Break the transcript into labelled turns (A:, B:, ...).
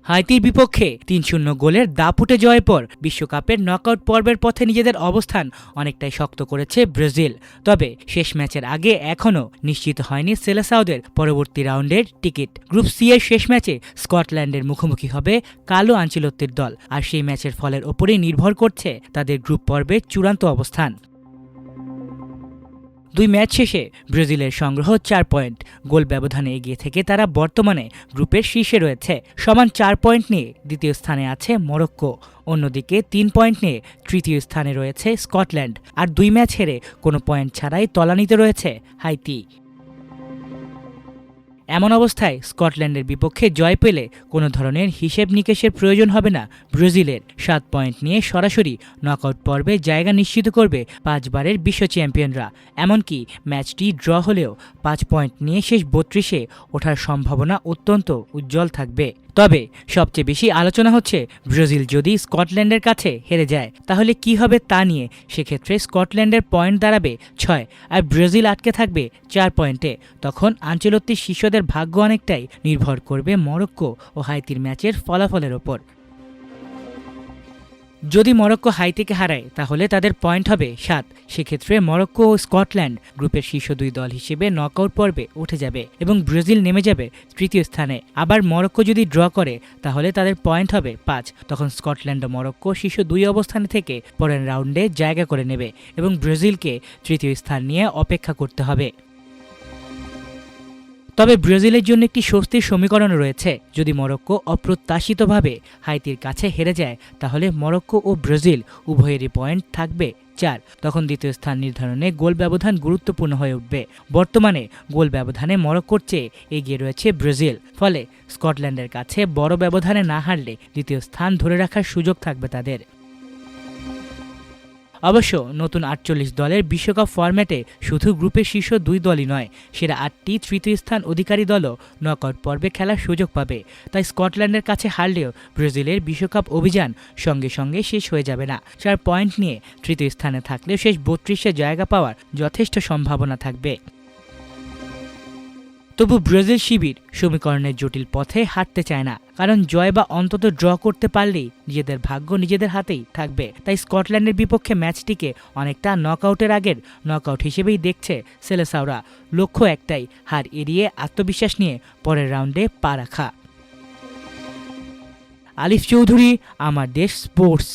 A: হাইতির বিপক্ষে ৩-০ গোলের দাপুটে জয়ের পর বিশ্বকাপের নকআউট পর্বের পথে নিজেদের অবস্থান অনেকটাই শক্ত করেছে ব্রাজিল। তবে শেষ ম্যাচের আগে এখনও নিশ্চিত হয়নি সেলেসাওদের পরবর্তী রাউন্ডের টিকিট। গ্রুপ সি এর শেষ ম্যাচে স্কটল্যান্ডের মুখোমুখি হবে কার্লো আনচেলত্তির দল, আর সেই ম্যাচের ফলের ওপরেই নির্ভর করছে তাদের গ্রুপ পর্বের চূড়ান্ত অবস্থান। 2 ম্যাচ শেষে ব্রাজিলের সংগ্রহ 4 পয়েন্ট। গোল ব্যবধানে এগিয়ে থেকে তারা বর্তমানে গ্রুপের শীর্ষে রয়েছে। সমান 4 পয়েন্ট নিয়ে দ্বিতীয় স্থানে আছে মরক্কো। অন্যদিকে 3 পয়েন্ট নিয়ে তৃতীয় স্থানে রয়েছে স্কটল্যান্ড। আর 2 ম্যাচ হেরে কোনো পয়েন্ট ছাড়াই তলানিতে রয়েছে হাইতি। এমন অবস্থায় স্কটল্যান্ডের বিপক্ষে জয় পেলে কোনো ধরনের হিসেব নিকেশের প্রয়োজন হবে না ব্রাজিলের। 7 পয়েন্ট নিয়ে সরাসরি নকআউট পর্বে জায়গা নিশ্চিত করবে 5 বারের বিশ্ব চ্যাম্পিয়নরা। এমনকি ম্যাচটি ড্র হলেও 5 পয়েন্ট নিয়ে শেষ 32-এ ওঠার সম্ভাবনা অত্যন্ত উজ্জ্বল থাকবে। তবে সবচেয়ে বেশি আলোচনা হচ্ছে ব্রাজিল যদি স্কটল্যান্ডের কাছে হেরে যায় তাহলে কি হবে তা নিয়ে। সেক্ষেত্রে স্কটল্যান্ডের পয়েন্ট দাঁড়াবে 6 আর ব্রাজিল আটকে থাকবে 4 পয়েন্টে। তখন আনচেলত্তির শিষ্যদের ভাগ্য অনেকটাই নির্ভর করবে মরক্কো ও হাইতির ম্যাচের ফলাফলের ওপর। যদি মরক্কো হাইতিকে হারায় তাহলে তাদের পয়েন্ট হবে 7। সেক্ষেত্রে মরক্কো ও স্কটল্যান্ড গ্রুপের শীর্ষ 2 দল হিসেবে নকআউট পর্বে উঠে যাবে এবং ব্রাজিল নেমে যাবে তৃতীয় স্থানে। আবার মরক্কো যদি ড্র করে তাহলে তাদের পয়েন্ট হবে 5। তখন স্কটল্যান্ড ও মরক্কো শীর্ষ 2 অবস্থানে থেকে পরের রাউন্ডে জায়গা করে নেবে এবং ব্রাজিলকে তৃতীয় স্থান নিয়ে অপেক্ষা করতে হবে। তবে ব্রাজিলের জন্য একটি স্বস্তির সমীকরণও রয়েছে। যদি মরক্কো অপ্রত্যাশিতভাবে হাইতির কাছে হেরে যায় তাহলে মরক্কো ও ব্রাজিল উভয়েরই পয়েন্ট থাকবে 4। তখন দ্বিতীয় স্থান নির্ধারণে গোল ব্যবধান গুরুত্বপূর্ণ হয়ে উঠবে। বর্তমানে গোল ব্যবধানে মরক্কোর চেয়ে এগিয়ে রয়েছে ব্রাজিল। ফলে স্কটল্যান্ডের কাছে বড় ব্যবধানে না হারলে দ্বিতীয় স্থান ধরে রাখার সুযোগ থাকবে তাদের। অবশ্য নতুন 48 দলের বিশ্বকাপ ফরম্যাটে শুধু গ্রুপের শীর্ষ 2 দলই নয়, সেরা 8টি তৃতীয় স্থান অধিকারী দলও নকআউট পর্বে খেলার সুযোগ পাবে। তাই স্কটল্যান্ডের কাছে হারলেও ব্রাজিলের বিশ্বকাপ অভিযান সঙ্গে সঙ্গে শেষ হয়ে যাবে না। 4 পয়েন্ট নিয়ে তৃতীয় স্থানে থাকলেও শেষ 32-এ জায়গা পাওয়ার যথেষ্ট সম্ভাবনা থাকবে। তবু ব্রাজিল শিবির সমীকরণের জটিল পথে হাঁটতে চায় না, কারণ জয় বা অন্তত ড্র করতে পারলেই নিজেদের ভাগ্য নিজেদের হাতেই থাকবে। তাই স্কটল্যান্ডের বিপক্ষে ম্যাচটিকে অনেকটা নকআউটের আগের নকআউট হিসেবেই দেখছে সেলেসাওরা। লক্ষ্য একটাই, হার এড়িয়ে আত্মবিশ্বাস নিয়ে পরের রাউন্ডে পা রাখা। আলিফ চৌধুরী, আমার দেশ স্পোর্টস।